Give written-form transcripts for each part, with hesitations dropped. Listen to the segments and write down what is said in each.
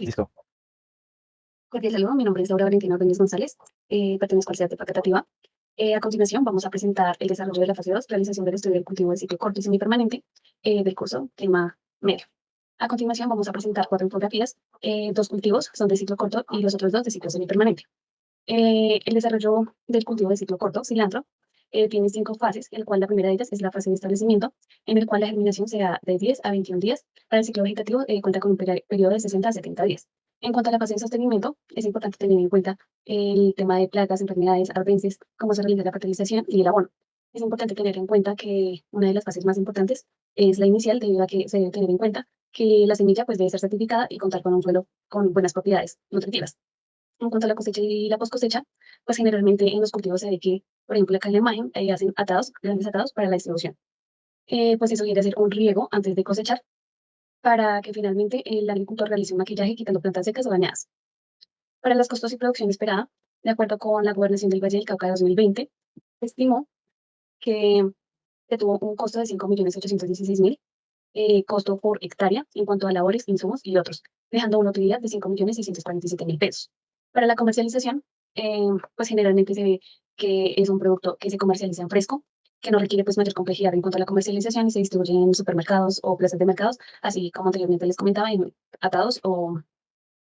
Listo. Cordial saludo, mi nombre es Laura Valentina Ordóñez González, pertenezco al CEAT de Facatativá. A continuación vamos a presentar el desarrollo de la fase 2, realización del estudio del cultivo de ciclo corto y semipermanente del curso Clima Medio. A continuación vamos a presentar 4 infografías, 2 cultivos son de ciclo corto y los otros 2 de ciclo semipermanente. El desarrollo del cultivo de ciclo corto, cilantro, tiene 5 fases, en la cual la primera de ellas es la fase de establecimiento, en el cual la germinación se da de 10 a 21 días. Para el ciclo vegetativo cuenta con un periodo de 60 a 70 días. En cuanto a la fase de sostenimiento, es importante tener en cuenta el tema de plagas, enfermedades, arbences, cómo se realiza la fertilización y el abono. Es importante tener en cuenta que una de las fases más importantes es la inicial, debido a que se debe tener en cuenta que la semilla pues, debe ser certificada y contar con un suelo con buenas propiedades nutritivas. En cuanto a la cosecha y la post cosecha, pues generalmente en los cultivos se ve que, por ejemplo, acá en Alemania hacen atados, grandes atados para la distribución. Pues eso quiere hacer un riego antes de cosechar para que finalmente el agricultor realice un maquillaje quitando plantas secas o dañadas. Para los costos y producción esperada, de acuerdo con la Gobernación del Valle del Cauca de 2020, se estimó que se tuvo un costo de 5.816.000, costo por hectárea en cuanto a labores, insumos y otros, dejando una utilidad de 5.647.000 pesos. Para la comercialización, pues generalmente se ve que es un producto que se comercializa en fresco, que no requiere pues mayor complejidad en cuanto a la comercialización y se distribuye en supermercados o plazas de mercados, así como anteriormente les comentaba, en atados o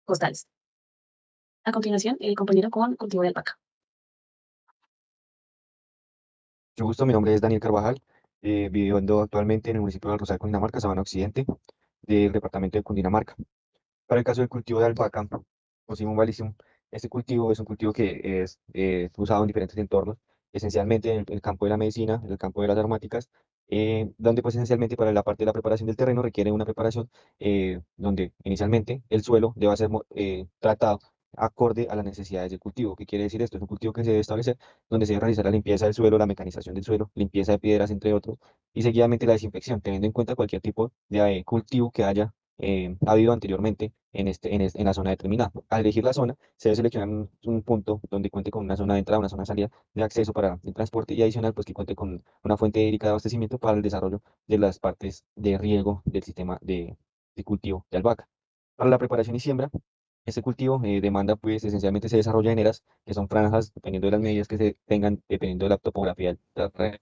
costales. A continuación, el compañero con cultivo de alpaca. Mucho gusto, mi nombre es Daniel Carvajal, viviendo actualmente en el municipio de Rosal, Cundinamarca, Sabana Occidente, del departamento de Cundinamarca. Para el caso del cultivo de albahaca o Simum Valicium, este cultivo es un cultivo que es usado en diferentes entornos, esencialmente en el campo de la medicina, en el campo de las aromáticas, donde pues esencialmente para la parte de la preparación del terreno requiere una preparación donde inicialmente el suelo debe ser tratado acorde a las necesidades del cultivo. ¿Qué quiere decir esto? Es un cultivo que se debe establecer donde se debe realizar la limpieza del suelo, la mecanización del suelo, limpieza de piedras, entre otros, y seguidamente la desinfección, teniendo en cuenta cualquier tipo de cultivo que haya ha habido anteriormente en la zona determinada. Al elegir la zona, se debe seleccionar un punto donde cuente con una zona de entrada, una zona de salida de acceso para el transporte y adicional, pues que cuente con una fuente hídrica de abastecimiento para el desarrollo de las partes de riego del sistema de cultivo de albahaca. Para la preparación y siembra, este cultivo demanda, pues, esencialmente se desarrolla en eras que son franjas, dependiendo de las medidas que se tengan, dependiendo de la topografía del terreno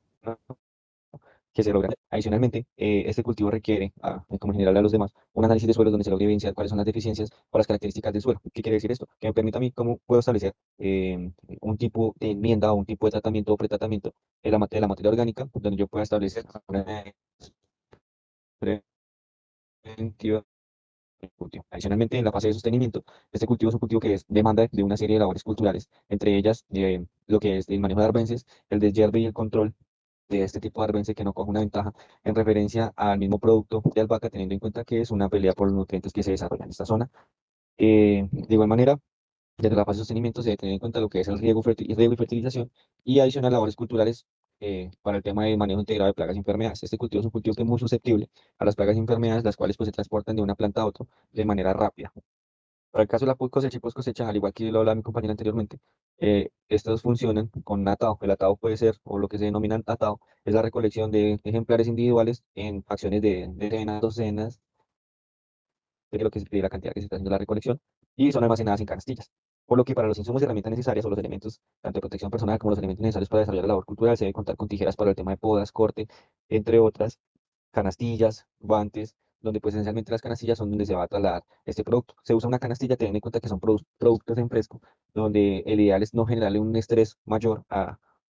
que se logra. Adicionalmente, este cultivo requiere, como en general a los demás, un análisis de suelo donde se logre evidenciar cuáles son las deficiencias o las características del suelo. ¿Qué quiere decir esto? Que me permita a mí cómo puedo establecer un tipo de enmienda o un tipo de tratamiento o pretratamiento de la materia orgánica, donde yo pueda establecer una preventiva del cultivo. Adicionalmente, en la fase de sostenimiento, este cultivo es un cultivo que es demanda de una serie de labores culturales, entre ellas lo que es el manejo de arbences, el deshierve y el control de este tipo de arbense que no coge una ventaja en referencia al mismo producto de albahaca, teniendo en cuenta que es una pelea por los nutrientes que se desarrollan en esta zona. De igual manera, desde la fase de sostenimiento se debe tener en cuenta lo que es el riego y fertilización y adicional labores culturales para el tema de manejo integrado de plagas y enfermedades. Este cultivo es un cultivo que es muy susceptible a las plagas y enfermedades, las cuales pues, se transportan de una planta a otra de manera rápida. Para el caso de la cosecha y post cosecha, al igual que lo hablaba mi compañera anteriormente, estos funcionan con atado. El atado puede ser, o lo que se denomina atado, es la recolección de ejemplares individuales en acciones de decenas, docenas, de lo que se pide la cantidad que se está haciendo la recolección, y son almacenadas en canastillas. Por lo que para los insumos y herramientas necesarias o los elementos, tanto de protección personal como los elementos necesarios para desarrollar la labor cultural, se debe contar con tijeras para el tema de podas, corte, entre otras canastillas, guantes, donde pues esencialmente las canastillas son donde se va a trasladar este producto. Se usa una canastilla teniendo en cuenta que son productos en fresco, donde el ideal es no generarle un estrés mayor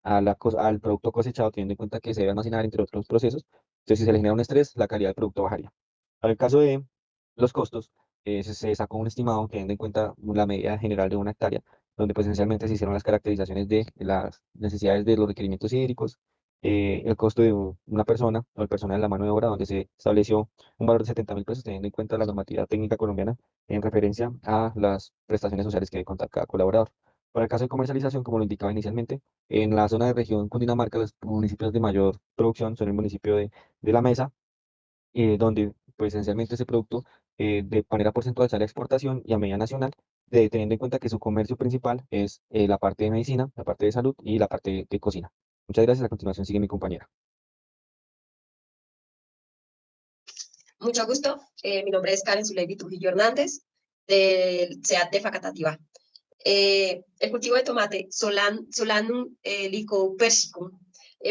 al producto cosechado, teniendo en cuenta que se debe almacenar entre otros procesos. Entonces, si se le genera un estrés, la calidad del producto bajaría. Para el caso de los costos, se sacó un estimado teniendo en cuenta la medida general de una hectárea, donde pues esencialmente se hicieron las caracterizaciones de las necesidades de los requerimientos hídricos, el costo de una persona o el personal de la mano de obra, donde se estableció un valor de 70.000 pesos, teniendo en cuenta la normativa técnica colombiana en referencia a las prestaciones sociales que debe contar cada colaborador. Para el caso de comercialización, como lo indicaba inicialmente, en la zona de región Cundinamarca, los municipios de mayor producción son el municipio de La Mesa, donde pues esencialmente ese producto de manera porcentual sale a exportación y a medida nacional, teniendo en cuenta que su comercio principal es la parte de medicina, la parte de salud y la parte de cocina. Muchas gracias. A continuación sigue mi compañera. Mucho gusto. Mi nombre es Karen Zuley Trujillo Hernández. del SEAT de Facatativá. El cultivo de tomate Solanum lycopersicum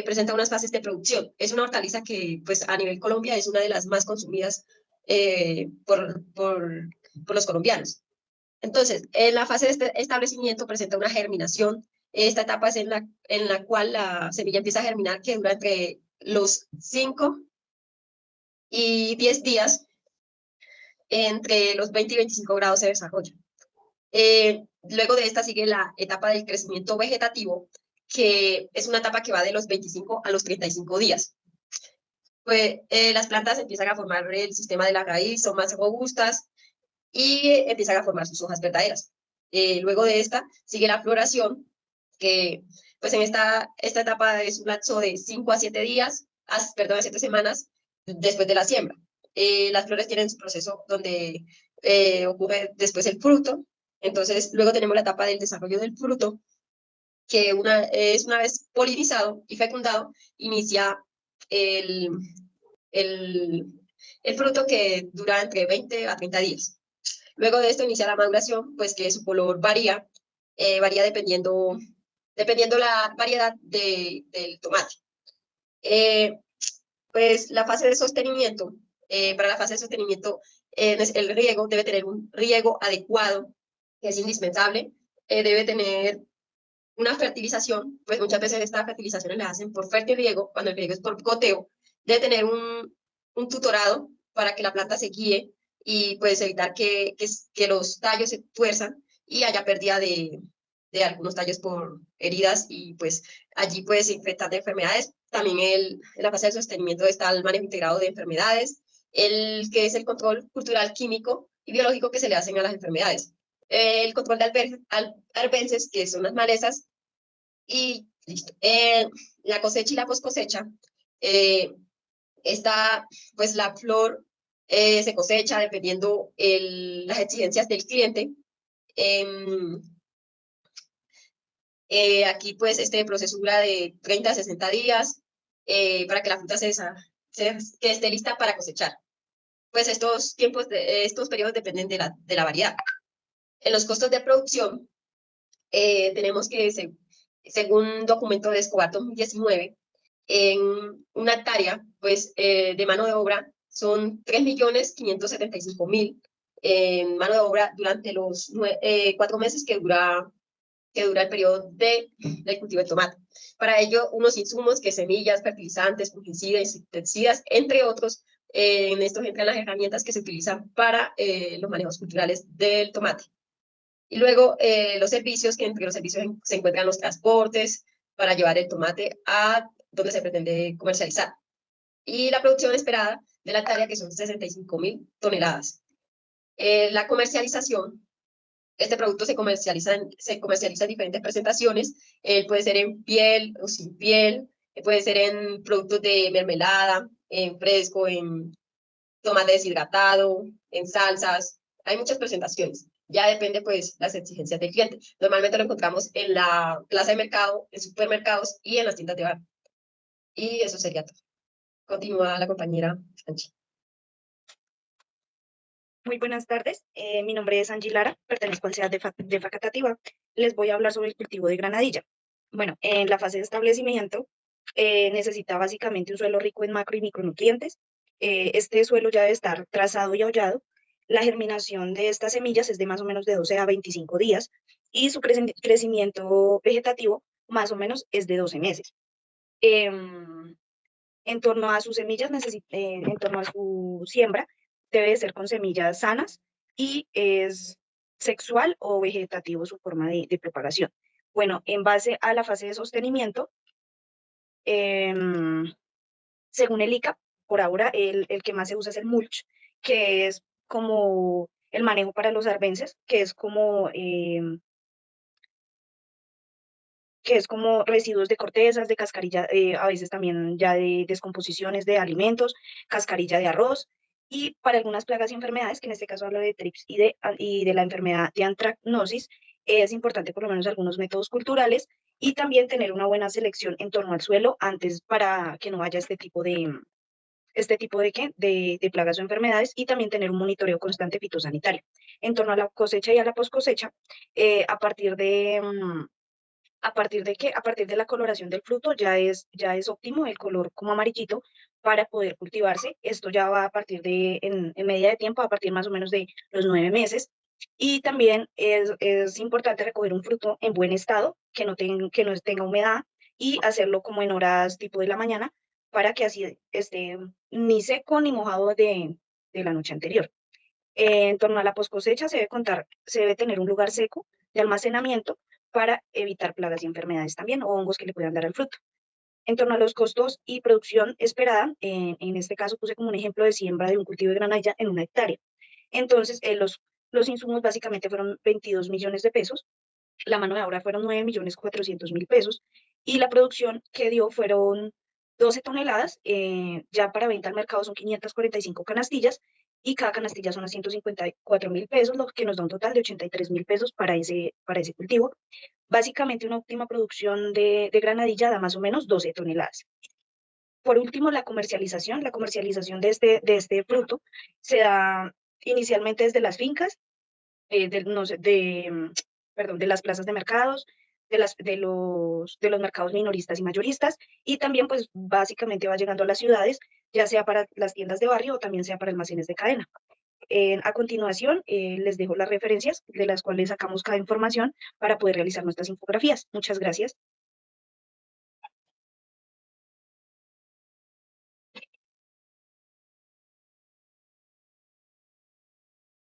presenta unas fases de producción. Es una hortaliza que pues, a nivel Colombia es una de las más consumidas por los colombianos. Entonces, en la fase de este establecimiento presenta una germinación. Esta etapa es en la cual la semilla empieza a germinar, que dura entre los 5 y 10 días, entre los 20 y 25 grados de desarrollo. Luego de esta sigue la etapa del crecimiento vegetativo, que es una etapa que va de los 25 a los 35 días. Pues las plantas empiezan a formar el sistema de la raíz, son más robustas y empiezan a formar sus hojas verdaderas. Luego de esta sigue la floración, que pues en esta etapa es un lapso de 5 a 7 días, perdón, a 7 semanas después de la siembra. Las flores tienen su proceso donde ocurre después el fruto. Entonces, luego tenemos la etapa del desarrollo del fruto, que es una vez polinizado y fecundado, inicia el, el, el fruto que dura entre 20 a 30 días. Luego de esto inicia la maduración, pues que su color varía, varía dependiendo la variedad del tomate. Pues la fase de sostenimiento, para la fase de sostenimiento, el riego debe tener un riego adecuado, que es indispensable, debe tener una fertilización, pues muchas veces estas fertilizaciones las hacen por fertirriego, cuando el riego es por goteo, debe tener un tutorado para que la planta se guíe y pues evitar que los tallos se tuerzan y haya pérdida de algunos tallos por heridas y pues allí puede infectar de enfermedades. También en la fase de sostenimiento está el manejo integrado de enfermedades, el que es el control cultural químico y biológico que se le hacen a las enfermedades. El control de arbences, que son las malezas, y listo. La cosecha y la post cosecha, está, pues la flor se cosecha dependiendo las exigencias del cliente. Aquí pues este proceso dura de 30 a 60 días para que la fruta que esté lista para cosechar. Pues estos periodos dependen de la variedad. En los costos de producción, tenemos que, según documento de Escobar 2019, en una hectárea pues, de mano de obra son 3.575.000 en mano de obra durante los 4 meses que dura el periodo del cultivo de tomate. Para ello, unos insumos que semillas, fertilizantes, fungicidas, insecticidas, entre otros, en estos entran las herramientas que se utilizan para los manejos culturales del tomate. Y luego los servicios, que entre los servicios se encuentran los transportes para llevar el tomate a donde se pretende comercializar. Y la producción esperada de la hectárea, que son 65.000 toneladas. La comercialización, este producto se comercializa en diferentes presentaciones. Puede ser en piel o sin piel, puede ser en productos de mermelada, en fresco, en tomate deshidratado, en salsas. Hay muchas presentaciones. Ya depende, pues, las exigencias del cliente. Normalmente lo encontramos en la plaza de mercado, en supermercados y en las tiendas de bar. Y eso sería todo. Continúa la compañera Angie. Muy buenas tardes, mi nombre es Angie Lara, pertenezco al SEAT de Facatativá. Les voy a hablar sobre el cultivo de granadilla. Bueno, en la fase de establecimiento necesita básicamente un suelo rico en macro y micronutrientes. Este suelo ya debe estar trazado y aullado. La germinación de estas semillas es de más o menos de 12 a 25 días y su crecimiento vegetativo más o menos es de 12 meses. En torno a sus semillas, en torno a su siembra, debe ser con semillas sanas y es sexual o vegetativo su forma de propagación. Bueno, en base a la fase de sostenimiento, según el ICA, por ahora el que más se usa es el mulch, que es como el manejo para los arbences, que es como residuos de cortezas, de cascarilla, a veces también ya de descomposiciones de alimentos, cascarilla de arroz, y para algunas plagas y enfermedades, que en este caso hablo de trips y de la enfermedad de antracnosis, es importante por lo menos algunos métodos culturales y también tener una buena selección en torno al suelo antes para que no haya este tipo este tipo de, de plagas o enfermedades y también tener un monitoreo constante fitosanitario. En torno a la cosecha y a la post cosecha, a partir de... ¿A partir de qué? A partir de la coloración del fruto ya es óptimo el color como amarillito para poder cultivarse. Esto ya va a partir de, en medida de tiempo, a partir más o menos de los 9 meses. Y también es importante recoger un fruto en buen estado, que no tenga humedad y hacerlo como en horas tipo de la mañana para que así esté ni seco ni mojado de la noche anterior. En torno a la post cosecha se debe tener un lugar seco de almacenamiento para evitar plagas y enfermedades también o hongos que le puedan dar al fruto. En torno a los costos y producción esperada, en este caso puse como un ejemplo de siembra de un cultivo de granadilla en 1 hectárea. Entonces, los insumos básicamente fueron 22 millones de pesos, la mano de obra fueron 9.400.000 pesos y la producción que dio fueron 12 toneladas, ya para venta al mercado son 545 canastillas y cada canastilla son a 154.000 pesos, lo que nos da un total de 83.000 pesos para ese cultivo. Básicamente una óptima producción de granadilla da más o menos 12 toneladas. Por último, la comercialización de este fruto se da inicialmente desde las fincas, no sé, perdón, de las plazas de mercados, de los mercados minoristas y mayoristas, y también pues básicamente va llegando a las ciudades, ya sea para las tiendas de barrio o también sea para almacenes de cadena. A continuación, les dejo las referencias de las cuales sacamos cada información para poder realizar nuestras infografías. Muchas gracias.